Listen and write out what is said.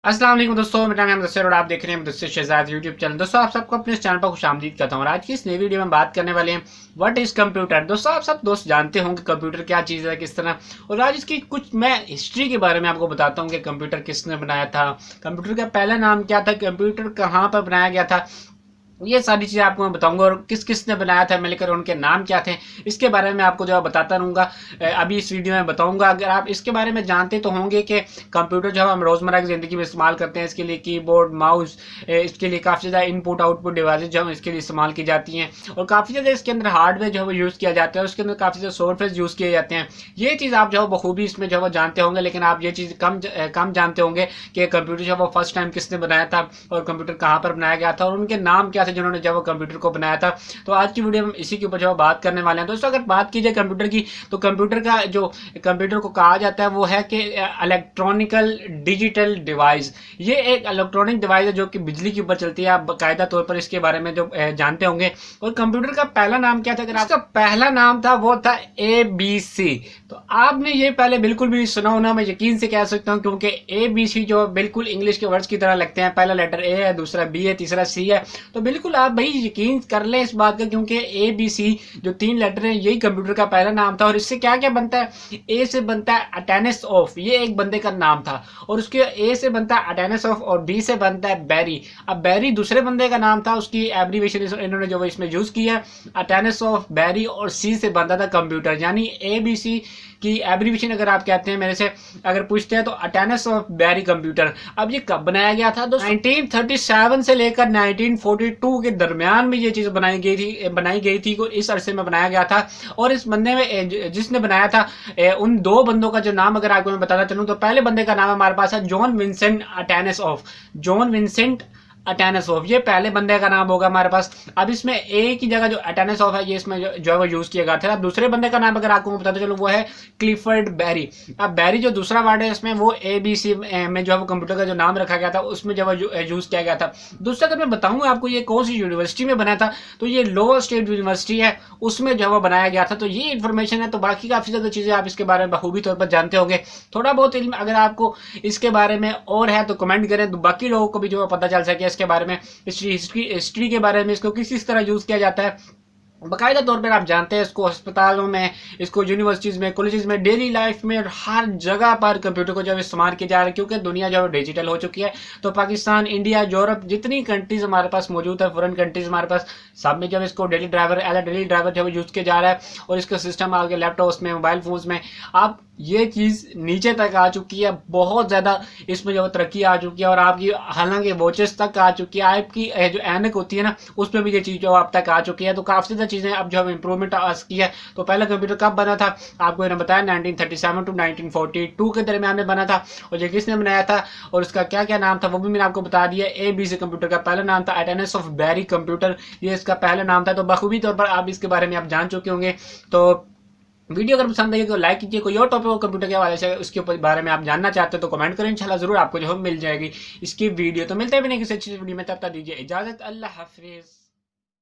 अस्सलाम वालेकुम दोस्तों, मेरा नाम है मुदस्सिर और आप देख रहे हैं मुदस्सिर शहजाद यूट्यूब चैनल। दोस्तों आप सबको अपने इस चैनल पर खुशामदीद करता हूँ और आज की इस नई वीडियो में बात करने वाले हैं व्हाट इज़ कंप्यूटर। दोस्तों आप सब दोस्त जानते होंगे कंप्यूटर क्या चीज़ है, किस तरह, और आज इसकी कुछ मैं हिस्ट्री के बारे में आपको बताता हूँ कि कंप्यूटर किसने बनाया था, कंप्यूटर का पहला नाम क्या था, कंप्यूटर कहाँ पर बनाया गया था, ये सारी चीज़ें आपको मैं बताऊंगा। और किस किस ने बनाया था मिलकर, उनके नाम क्या थे, इसके बारे में आपको जो है बताता रहूँगा। अभी इस वीडियो में बताऊंगा। अगर आप इसके बारे में जानते तो होंगे कि कंप्यूटर जो हम रोज़मर्रा की ज़िंदगी में इस्तेमाल करते हैं, इसके लिए कीबोर्ड, माउस, इसके लिए काफ़ी ज़्यादा इनपुट आउटपुट डिवाइस जो हम इसके लिए इस्तेमाल की जाती हैं, और काफ़ी ज़्यादा इसके अंदर हार्डवेयर जो है वो यूज़ किया जाता है, उसके अंदर काफ़ी ज़्यादा सॉफ्टवेयर यूज़ किए जाते हैं। ये चीज़ आप जो है बखूबी इसमें जो है जानते होंगे, लेकिन आप ये चीज़ कम जानते होंगे कि कंप्यूटर जो है वो फर्स्ट टाइम किसने बनाया था और कंप्यूटर कहाँ पर बनाया गया था और उनके नाम क्या थे जिन्होंने जब वो कंप्यूटर को बनाया था। तो आज की वीडियो में इसी के ऊपर जो बात करने वाले हैं। दोस्तों अगर बात की जाए कंप्यूटर की, तो कंप्यूटर का जो कंप्यूटर को कहा जाता है वो है कि इलेक्ट्रॉनिकल डिजिटल डिवाइस। ये एक इलेक्ट्रॉनिक डिवाइस है जो कि बिजली के ऊपर चलती है। आप बाकायदा तौर पर इसके बारे में जो जानते होंगे। और कंप्यूटर का पहला नाम क्या था? अगर आपका पहला नाम था वो था ABC। तो आपने ये पहले बिल्कुल भी नहीं सुना होना, मैं यकीन से कह सकता हूँ, क्योंकि ABC जो बिल्कुल इंग्लिश के वर्ड्स की तरह लगते हैं। पहला लेटर A है, दूसरा B है, तीसरा C है। तो बिल्कुल आप भाई यकीन कर लें इस बात का, क्योंकि ABC जो 3 लेटर हैं यही कंप्यूटर का पहला नाम था। और इससे क्या क्या बनता है? A से बनता है अटेनेस ऑफ, ये एक बंदे का नाम था, और उसके A से बनता है अटेनेस ऑफ, और B से बनता है बैरी। अब बैरी दूसरे बंदे का नाम था, उसकी एब्रीवेशन इन्होंने जो इसमें यूज किया, अटेनेस ऑफ, बैरी, और C से बनता था कंप्यूटर। यानी ABC की एब्रीवेशन अगर आप कहते हैं, मेरे से अगर पूछते हैं, तो अटेनेस ऑफ बैरी कंप्यूटर। अब ये कब बनाया गया था? 1937 से लेकर 1942 के दरमियान में ये चीज़ बनाई गई थी। इस अरसे में बनाया गया था। और इस बंदे में जिसने बनाया था, उन 2 बंदों का जो नाम अगर आपको मैं बताना चलूँ, तो पहले बंदे का नाम हमारे पास है John Vincent Atanasoff. John Vincent Atanasoff, ये पहले बंदे का नाम होगा हमारे पास। अब इसमें ए की जगह जो अटेनेस ऑफ है, ये इसमें जो है वो यूज किया गया था। अब दूसरे बंदे का नाम अगर आपको मैं बताता चलूँ, वो है क्लिफर्ड बैरी। अब बैरी जो दूसरा वर्ड है इसमें, वो ABC में जो है वो कंप्यूटर का जो नाम रखा गया था, उसमें जो है यूज किया गया था। दूसरा अगर मैं बताऊँ आपको ये कौन सी यूनिवर्सिटी में बना था, तो ये लोअर स्टेट यूनिवर्सिटी है, उसमें जो है वो बनाया गया था। तो ये इन्फॉर्मेशन है। तो बाकी काफ़ी ज़्यादा चीज़ें आप इसके बारे में बखूबी तौर पर जानते होंगे। थोड़ा बहुत इल्म अगर आपको इसके बारे में और है तो कमेंट करें, तो बाकी लोगों को भी जो है पता चल सके इसके बारे में, हिस्ट्री के बारे में, इसको किस तरह यूज किया जाता है। बाकायदा तौर पर आप जानते हैं इसको अस्पतालों में, इसको यूनिवर्सिटीज़ में, कॉलेजेस में, डेली लाइफ में, और हर जगह पर कंप्यूटर को जब इस्तेमाल किया जा रहा है, क्योंकि दुनिया जो है डिजिटल हो चुकी है। तो पाकिस्तान, इंडिया, यूरोप, जितनी कंट्रीज़ हमारे पास मौजूद है, फॉरेन कंट्रीज़ हमारे पास, सब में जब इसको डेली ड्राइवर जब यूज़ किया जा रहा है, और इसका सिस्टम आपके लैपटॉप्स में, मोबाइल फोन्स में, आप ये चीज़ नीचे तक आ चुकी है। बहुत ज़्यादा इसमें जो तरक्की आ चुकी है, और आपकी हालांकि वॉचेस तक आ चुकी है, आपकी जो ऐनक होती है ना, उसमें भी ये चीज़ जो आप तक आ चुकी है। तो काफ़ी ज़्यादा चीज़ें अब जो इम्प्रूवमेंट आ की है। तो पहला कंप्यूटर कब बना था आपको मैंने बताया, 1937 टू 1942 के दरमियान में बना था। और ये किसने बनाया था और उसका क्या क्या नाम था वो भी मैंने आपको बता दिया। ABC कंप्यूटर का पहला नाम था अटेनेस ऑफ बैरी कंप्यूटर, ये इसका पहला नाम था। तो बखूबी तौर पर आप इसके बारे में आप जान चुके होंगे। तो वीडियो अगर पसंद आई तो लाइक कीजिए। कोई और टॉपिक हो कंप्यूटर के हवाले से, उसके ऊपर बारे में आप जानना चाहते हो तो कमेंट करें, इंशाल्लाह जरूर आपको जो मिल जाएगी इसकी वीडियो। तो मिलते हैं भी नहीं किसी अच्छी वीडियो में, तब तक दीजिए इजाजत। अल्लाह हाफिज।